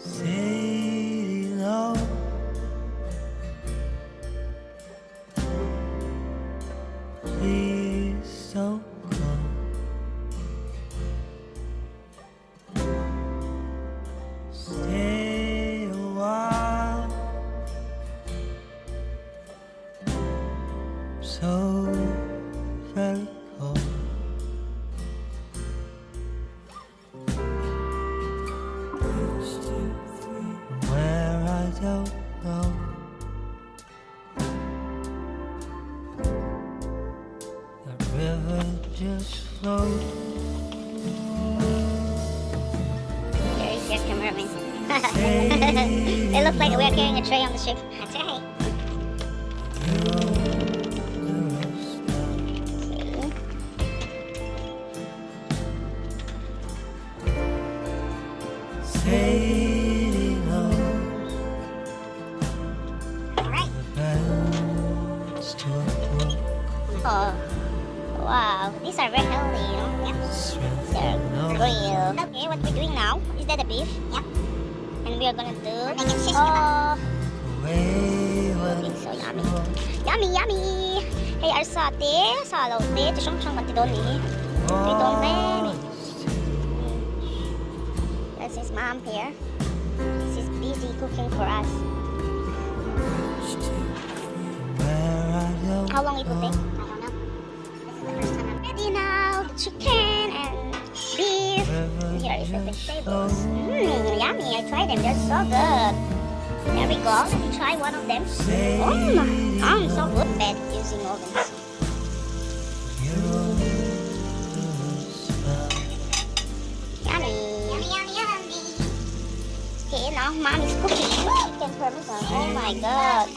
Sailing on. Please don't go. Stay a while. So very cold. Where I don't know. The river just flows. There is your cameraman. It looks like we are carrying a tray on the ship. That's right. Sailing on. Alright. The bells to a brook. Oh, wow. These are very healthy, you know? Yeah. Strength They're no grilled. Okay, what we're doing now, is that a beef? Yeah. And we are gonna do... away when It's so yummy. Yummy, yummy! Hey, our satay, salaute, tishong 같이 넣니? We don't let it. That's his mom here. She's busy cooking for us. where I don't How long it will take? I don't know. This is the first time I'm ready now. The chicken and beef. Here is the vegetables. Yummy. I tried them. They're so good. There we go. Let me try one of them. Oh my, so good. Bed using ovens. Yummy. Yummy, yummy, yummy. Okay, now mom is cooking chicken parmesan. Oh my god.